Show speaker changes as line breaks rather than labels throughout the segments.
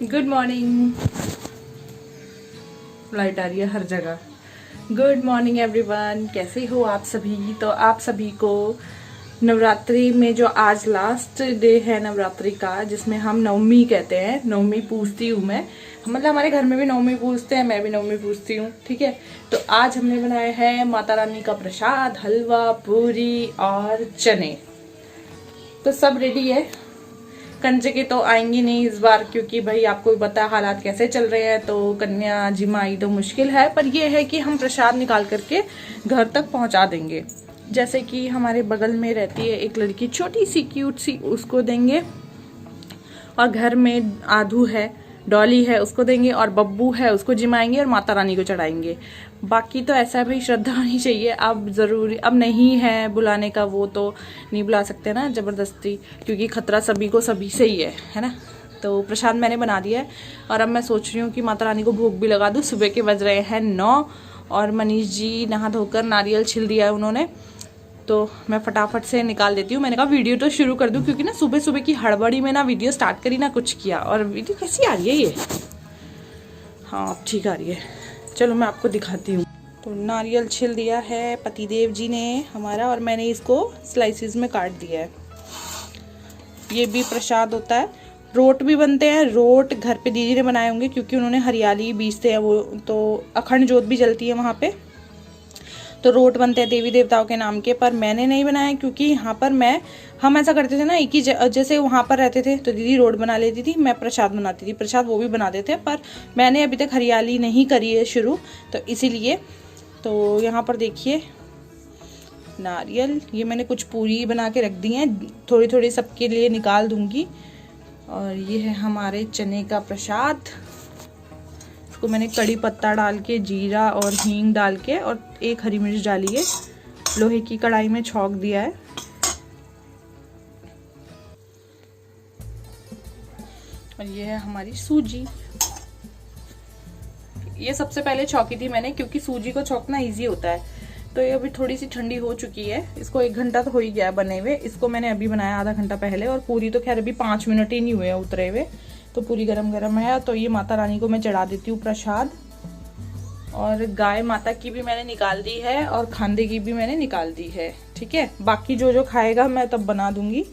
Good morning. Light आ रही है हर जगह। गुड मॉर्निंग एवरीवन, कैसे हो आप सभी। तो आप सभी को नवरात्रि में जो आज लास्ट डे है नवरात्रि का, जिसमें हम नवमी कहते हैं, नवमी पूजती हूँ मैं, मतलब हमारे घर में भी नवमी पूजते हैं, मैं भी नवमी पूजती हूँ, ठीक है। तो आज हमने बनाया है माता रानी का प्रसाद, हलवा, पूरी और चने। तो सब रेडी है। कंजके तो आएंगी नहीं इस बार, क्योंकि भाई आपको भी पता है हालात कैसे चल रहे हैं, तो कन्या जिमाई तो मुश्किल है। पर ये है कि हम प्रसाद निकाल करके घर तक पहुंचा देंगे। जैसे कि हमारे बगल में रहती है एक लड़की छोटी सी क्यूट सी, उसको देंगे। और घर में आधू है, डॉली है, उसको देंगे। और बब्बू है, उसको जिमाएंगे और माता रानी को चढ़ाएंगे। बाकी तो ऐसा भी श्रद्धा होनी चाहिए। अब जरूरी अब नहीं है बुलाने का, वो तो नहीं बुला सकते ना जबरदस्ती, क्योंकि खतरा सभी को सभी से ही है ना। तो प्रसाद मैंने बना दिया है और अब मैं सोच रही हूँ कि माता रानी को भोग भी लगा दूँ। सुबह के बज रहे हैं 9 और मनीष जी नहा धोकर नारियल छिल दिया है उन्होंने, तो मैं फटाफट से निकाल देती हूँ। मैंने कहा वीडियो तो शुरू कर दूँ, क्योंकि ना सुबह सुबह की हड़बड़ी में ना वीडियो स्टार्ट करी ना कुछ किया। और वीडियो कैसी आ रही है ये? हाँ अब ठीक आ रही है, चलो मैं आपको दिखाती हूँ। तो नारियल छिल दिया है पतिदेव जी ने हमारा, और मैंने इसको स्लाइसिस में काट दिया है। ये भी प्रसाद होता है। रोट भी बनते हैं, रोट घर पे दीदी ने बनाए होंगे, क्योंकि उन्होंने हरियाली बीजते हैं वो, तो अखंड जोत भी जलती है वहाँ पे। तो रोट बनते हैं देवी देवताओं के नाम के। पर मैंने नहीं बनाया, क्योंकि यहाँ पर हम ऐसा करते थे ना, एक ही जैसे वहाँ पर रहते थे तो दीदी रोट बना लेती थी, मैं प्रसाद बनाती थी, प्रसाद वो भी बनाते थे। पर मैंने अभी तक हरियाली नहीं करी है शुरू, तो इसीलिए। तो यहाँ पर देखिए नारियल, ये मैंने कुछ पूरी बना के रख दी हैं, थोड़ी थोड़ी सबके लिए निकाल दूंगी। और ये है हमारे चने का प्रसाद। इसको मैंने कड़ी पत्ता डाल के, जीरा और हींग डाल के, और एक हरी मिर्च डाली है, लोहे की कढ़ाई में छौंक दिया है। और ये है हमारी सूजी। ये सबसे पहले छौंकी थी मैंने, क्योंकि सूजी को छौंकना इजी होता है। तो ये अभी थोड़ी सी ठंडी हो चुकी है, इसको 1 घंटा तो हो ही गया है बने हुए। इसको मैंने अभी बनाया आधा घंटा पहले, और पूरी तो खैर अभी 5 मिनट ही नहीं हुए उतरे हुए, तो पूरी गरम गरम है। तो ये माता रानी को मैं चढ़ा देती हूँ प्रसाद। और गाय माता की भी मैंने निकाल दी है, और खांदे की भी मैंने निकाल दी है, ठीक है। बाकी जो जो खाएगा मैं तब बना दूंगी।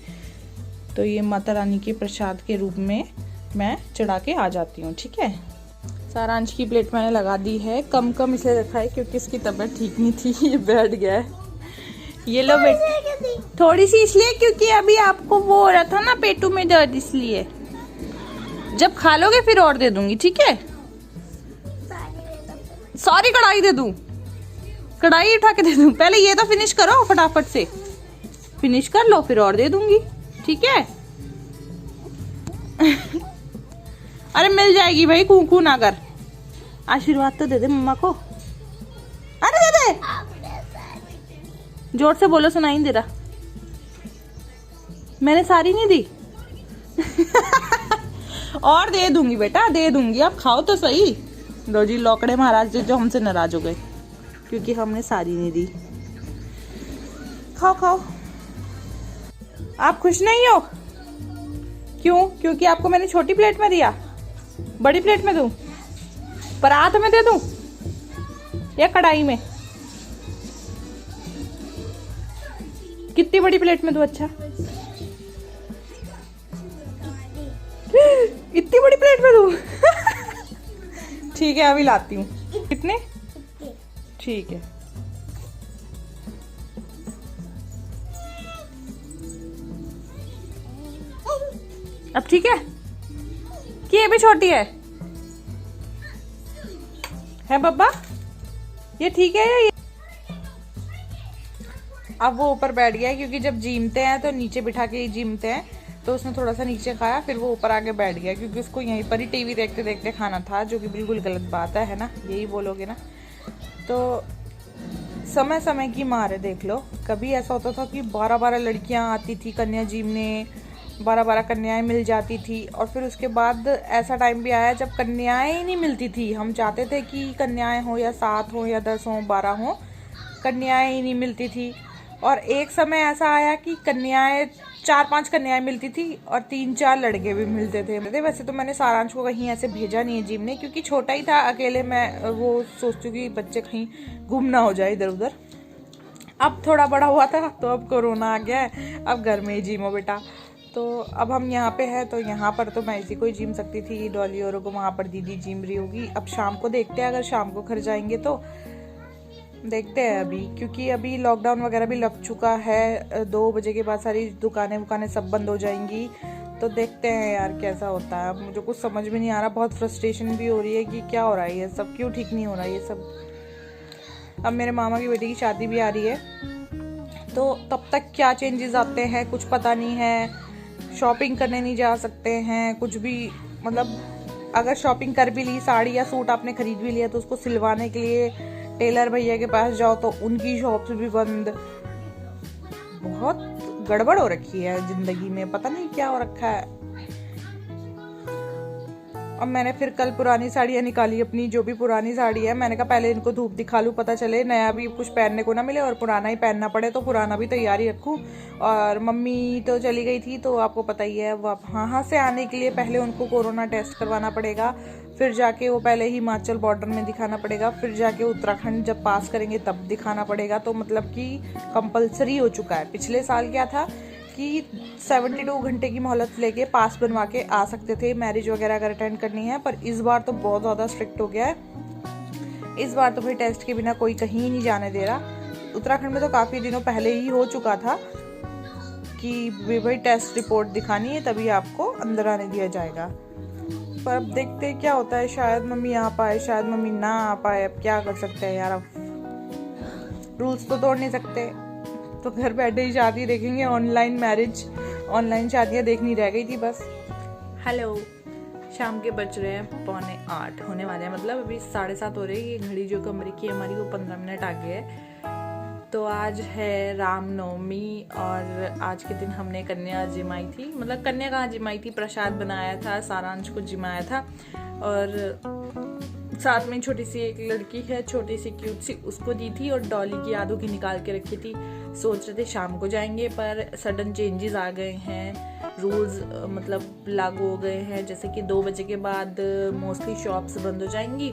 तो ये माता रानी के प्रसाद के रूप में मैं चढ़ा के आ जाती हूँ, ठीक है। सारांश की प्लेट मैंने लगा दी है, कम कम इसे रखा है क्योंकि इसकी तबीयत ठीक नहीं थी, ये बैठ गया है। ये लो बेटा, थोड़ी सी इसलिए क्योंकि अभी आपको वो हो रहा था ना पेटू में दर्द, इसलिए। जब खा लोगे फिर और दे दूंगी, ठीक है। सारी कढ़ाई दे दूं? कढ़ाई उठा के दे दूं? पहले ये तो फिनिश करो, फटाफट से फिनिश कर लो, फिर और दे दूंगी, ठीक है। अरे मिल जाएगी भाई, कूकू ना कर। आशीर्वाद तो दे दे मम्मा को। अरे दे दे, जोर से बोलो, सुनाई नहीं दे रहा। मैंने सारी नहीं दी। और दे दूंगी बेटा, दे दूंगी, आप खाओ तो सही। लो जी लौकड़े महाराज जो हमसे नाराज हो गए क्योंकि हमने सारी नहीं दी। खाओ खाओ। आप खुश नहीं हो? क्यों? क्योंकि आपको मैंने छोटी प्लेट में दिया। बड़ी प्लेट में दूं? परात में दे दूं या कढ़ाई में? कितनी बड़ी प्लेट में दूं? अच्छा इतनी बड़ी प्लेट में दूं? ठीक है अभी लाती हूँ। कितने? ठीक है। अब ठीक है कि ये भी छोटी है बब्बा? ये ठीक है ये? अब वो ऊपर बैठ गया है, क्योंकि जब जीमते हैं तो नीचे बिठा के ही जीमते हैं, तो उसने थोड़ा सा नीचे खाया, फिर वो ऊपर आके बैठ गया, क्योंकि उसको यहीं पर ही टीवी देखते देखते खाना था, जो कि बिल्कुल गलत बात है ना, यही बोलोगे ना। तो समय समय की मार है, देख लो। कभी ऐसा होता था कि 12-12 लड़कियां आती थी कन्या जीमने, 12-12 कन्याएं मिल जाती थी। और फिर उसके बाद ऐसा टाइम भी आया जब कन्याएं ही नहीं मिलती थी। हम चाहते थे कि कन्याएं हो या 7 हो या 10 हो 12 हो, कन्याएं ही नहीं मिलती थी। और एक समय ऐसा आया कि कन्याएं 4-5 कन्याएं मिलती थी और 3-4 लड़के भी मिलते थे। वैसे तो मैंने सारांश को कहीं ऐसे भेजा नहीं है जिम ने, क्योंकि छोटा ही था, अकेले मैं वो सोचती हूँ कि बच्चे कहीं गुम ना हो जाए इधर उधर। अब थोड़ा बड़ा हुआ था तो अब कोरोना आ गया है, अब घर में ही जिम हो बेटा। तो अब हम यहाँ पे हैं, तो यहाँ पर तो मैं इसी को ही जिम सकती थी, डॉली और को वहाँ पर दीदी जिम रही होगी। अब शाम को देखते हैं, अगर शाम को घर जाएंगे तो देखते हैं अभी, क्योंकि अभी लॉकडाउन वगैरह भी लग चुका है। 2 बजे के बाद सारी दुकानें सब बंद हो जाएंगी। तो देखते हैं यार कैसा होता है। अब मुझे कुछ समझ में नहीं आ रहा, बहुत फ्रस्ट्रेशन भी हो रही है कि क्या हो रहा है ये सब, क्यों ठीक नहीं हो रहा है ये सब। अब मेरे मामा की बेटी की शादी भी आ रही है, तो तब तक क्या चेंजेस आते हैं कुछ पता नहीं है। शॉपिंग करने नहीं जा सकते हैं कुछ भी, मतलब अगर शॉपिंग कर भी ली, साड़ी या सूट आपने खरीद भी लिया, तो उसको सिलवाने के लिए टेलर भैया के पास जाओ तो उनकी शॉप्स भी बंद। बहुत गड़बड़ हो रखी है जिंदगी में, पता नहीं क्या हो रखा है। अब मैंने फिर कल पुरानी साड़ियाँ निकाली अपनी, जो भी पुरानी साड़ी है। मैंने कहा पहले इनको धूप दिखा लूँ, पता चले नया भी कुछ पहनने को ना मिले और पुराना ही पहनना पड़े, तो पुराना भी तैयारी रखूँ। और मम्मी तो चली गई थी, तो आपको पता ही है, वहाँ से आने के लिए पहले उनको कोरोना टेस्ट करवाना पड़ेगा, फिर जाके वो पहले हिमाचल बॉर्डर में दिखाना पड़ेगा, फिर जाके उत्तराखंड जब पास करेंगे तब दिखाना पड़ेगा। तो मतलब कि कंपलसरी हो चुका है। पिछले साल क्या था कि 72 घंटे की मोहलत लेके पास बनवा के आ सकते थे मैरिज वगैरह अगर अटेंड करनी है, पर इस बार तो बहुत ज़्यादा स्ट्रिक्ट हो गया है। इस बार तो भाई टेस्ट के बिना कोई कहीं नहीं जाने दे रहा। उत्तराखंड में तो काफ़ी दिनों पहले ही हो चुका था कि भाई टेस्ट रिपोर्ट दिखानी है तभी आपको अंदर आने दिया जाएगा। पर अब देखते हैं क्या होता है, शायद मम्मी आ पाए, शायद मम्मी ना आ पाए। अब क्या कर सकते हैं यार, अब रूल्स तो तोड़ नहीं सकते। तो घर बैठे ही शादी देखेंगे, ऑनलाइन मैरिज, ऑनलाइन शादियाँ देखनी रह गई थी बस। हेलो, शाम के बज रहे हैं 7:45 होने वाले हैं, मतलब अभी 7:30 हो रही है। ये घड़ी जो कमरे की हमारी वो 15 मिनट आगे है। तो आज है रामनवमी और आज के दिन हमने कन्या जिमाई थी, मतलब कन्या कहाँ जिमाई थी, प्रसाद बनाया था, सारांश को जिमाया था। और साथ में छोटी सी एक लड़की है, छोटी सी क्यूट सी, उसको दी थी। और डॉली की आदू की निकाल के रखी थी। सोच रहे थे शाम को जाएंगे, पर सडन चेंजेस आ गए हैं, रूल्स मतलब लागू हो गए हैं। जैसे कि 2 बजे के बाद मोस्टली शॉप्स बंद हो जाएंगी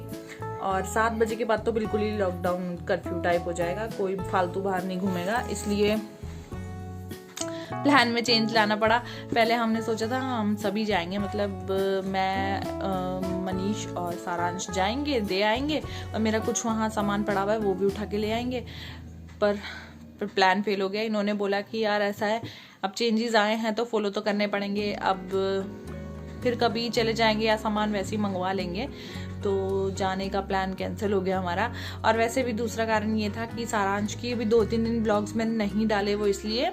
और 7 बजे के बाद तो बिल्कुल ही लॉकडाउन कर्फ्यू टाइप हो जाएगा, कोई फालतू बाहर नहीं घूमेगा। इसलिए प्लान में चेंज लाना पड़ा। पहले हमने सोचा था हम सभी जाएंगे, मतलब मैं, मनीष और सारांश जाएंगे, दे आएंगे, और मेरा कुछ वहाँ सामान पड़ा हुआ है वो भी उठा के ले आएंगे। पर प्लान फेल हो गया। इन्होंने बोला कि यार ऐसा है, अब चेंजेस आए हैं तो फॉलो तो करने पड़ेंगे, अब फिर कभी चले जाएंगे या सामान वैसे ही मंगवा लेंगे। तो जाने का प्लान कैंसिल हो गया हमारा। और वैसे भी दूसरा कारण ये था कि सारांश की अभी 2-3 दिन ब्लॉग्स मैंने नहीं डाले, वो इसलिए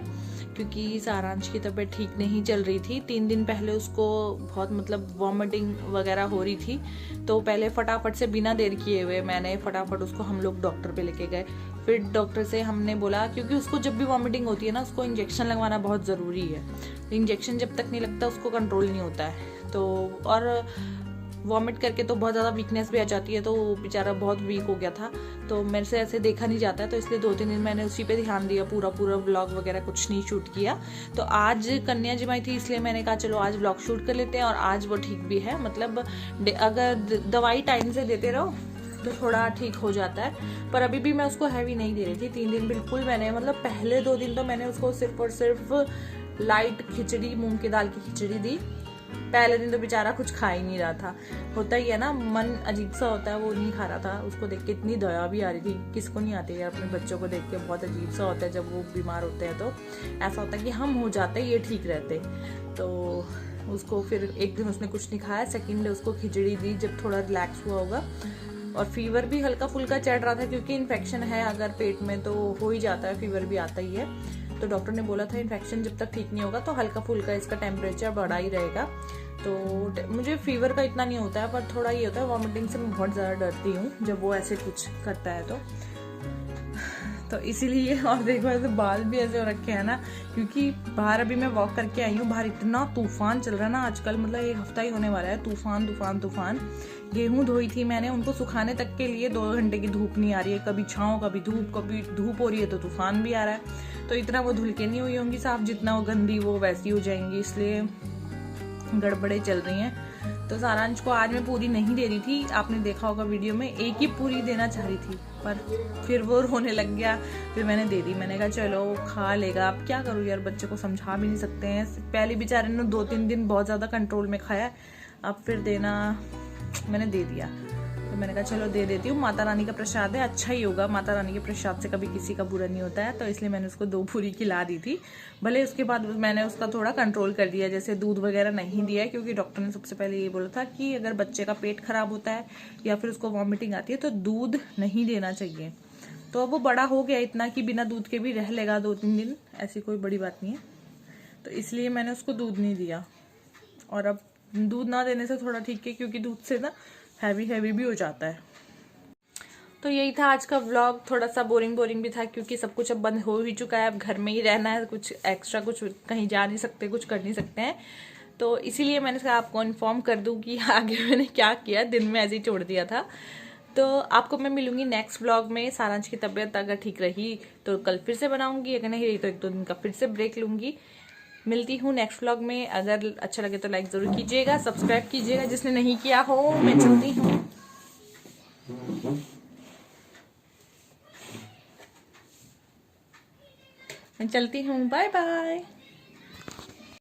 क्योंकि सारांश की तबीयत ठीक नहीं चल रही थी। 3 दिन पहले उसको बहुत मतलब वॉमिटिंग वगैरह हो रही थी, तो पहले फटाफट से बिना देर किए हुए मैंने फटाफट उसको, हम लोग डॉक्टर पे लेके गए। फिर डॉक्टर से हमने बोला, क्योंकि उसको जब भी वॉमिटिंग होती है ना, उसको इंजेक्शन लगवाना बहुत ज़रूरी है। इंजेक्शन जब तक नहीं लगता उसको कंट्रोल नहीं होता है। तो और वॉमिट करके तो बहुत ज़्यादा वीकनेस भी आ जाती है, तो वो बेचारा बहुत वीक हो गया था। तो मेरे से ऐसे देखा नहीं जाता है, तो इसलिए 2-3 दिन मैंने उसी पे ध्यान दिया, पूरा व्लॉग वगैरह कुछ नहीं शूट किया। तो आज कन्या जिमाई थी, इसलिए मैंने कहा चलो आज व्लॉग शूट कर लेते हैं। और आज वो ठीक भी है, मतलब अगर दवाई टाइम से देते रहो तो थोड़ा ठीक हो जाता है। पर अभी भी मैं उसको हैवी नहीं दे रही थी 3 दिन बिल्कुल। मैंने मतलब पहले 2 दिन तो मैंने उसको सिर्फ और सिर्फ लाइट खिचड़ी, मूंग की दाल की खिचड़ी दी। पहले दिन तो बेचारा कुछ खा ही नहीं रहा था, होता ही है ना, मन अजीब सा होता है, वो नहीं खा रहा था। उसको देख के इतनी दया भी आ रही थी, किसको नहीं आती है अपने बच्चों को देख के, बहुत अजीब सा होता है जब वो बीमार होते हैं। तो ऐसा होता है कि हम हो जाते ये ठीक रहते। तो उसको फिर एक दिन उसने कुछ नहीं खाया, सेकेंड डे उसको खिचड़ी दी जब थोड़ा रिलैक्स हुआ होगा। और फीवर भी हल्का फुल्का चढ़ रहा था, क्योंकि इन्फेक्शन है अगर पेट में तो हो ही जाता है, फीवर भी आता ही है। तो डॉक्टर ने बोला था इन्फेक्शन जब तक ठीक नहीं होगा तो हल्का फुल्का इसका टेम्परेचर बढ़ा ही रहेगा। तो मुझे फीवर का इतना नहीं होता है, पर थोड़ा ये होता है, वॉमिटिंग से मैं बहुत ज़्यादा डरती हूँ जब वो ऐसे कुछ करता है तो इसीलिए। और देखो ऐसे बाल भी ऐसे हो रखे हैं ना, क्योंकि बाहर अभी मैं वॉक करके आई हूँ, बाहर इतना तूफान चल रहा है ना आजकल, मतलब 1 हफ्ता ही होने वाला है, तूफान तूफान तूफान। गेहूं धोई थी मैंने, उनको सुखाने तक के लिए 2 घंटे की धूप नहीं आ रही है, कभी छाँव कभी धूप हो रही है तो तूफान भी आ रहा है। तो इतना वो धुल के नहीं हुई होंगी साफ, जितना वो गंदी वो वैसी हो जाएंगी, इसलिए गड़बड़े चल रही हैं। तो सारांश को आज मैं पूरी नहीं दे रही थी, आपने देखा होगा वीडियो में, एक ही पूरी देना चाह रही थी, पर फिर वो रोने लग गया, फिर मैंने दे दी। मैंने कहा चलो खा लेगा, अब क्या करूँ यार, बच्चे को समझा भी नहीं सकते हैं। पहले बेचारे ने 2-3 दिन बहुत ज़्यादा कंट्रोल में खाया, अब फिर देना मैंने दे दिया। तो मैंने कहा चलो दे देती हूँ, माता रानी का प्रसाद है, अच्छा ही होगा, माता रानी के प्रसाद से कभी किसी का बुरा नहीं होता है। तो इसलिए मैंने उसको 2 पूरी खिला दी थी। भले उसके बाद मैंने उसका थोड़ा कंट्रोल कर दिया, जैसे दूध वगैरह नहीं दिया, क्योंकि डॉक्टर ने सबसे पहले ये बोला था कि अगर बच्चे का पेट खराब होता है या फिर उसको वॉमिटिंग आती है तो दूध नहीं देना चाहिए। तो अब वो बड़ा हो गया इतना कि बिना दूध के भी रह लेगा 2-3 दिन, ऐसी कोई बड़ी बात नहीं है। तो इसलिए मैंने उसको दूध नहीं दिया, और अब दूध ना देने से थोड़ा ठीक है, क्योंकि दूध से ना हैवी भी हो जाता है। तो यही था आज का व्लॉग, थोड़ा सा बोरिंग भी था, क्योंकि सब कुछ अब बंद हो ही चुका है, अब घर में ही रहना है, कुछ एक्स्ट्रा कुछ कहीं जा नहीं सकते, कुछ कर नहीं सकते हैं। तो इसीलिए मैंने कहा आपको इन्फॉर्म कर दूं कि आगे मैंने क्या किया, दिन में ऐसे ही छोड़ दिया था। तो आपको मैं मिलूंगी नेक्स्ट व्लॉग में। सारांश की तबीयत अगर ठीक रही तो कल फिर से बनाऊंगी, अगर नहीं रही तो 1-2 दिन का फिर से ब्रेक लूंगी। मिलती हूँ नेक्स्ट व्लॉग में। अगर अच्छा लगे तो लाइक जरूर कीजिएगा, सब्सक्राइब कीजिएगा जिसने नहीं किया हो। मैं चलती हूँ, बाय बाय।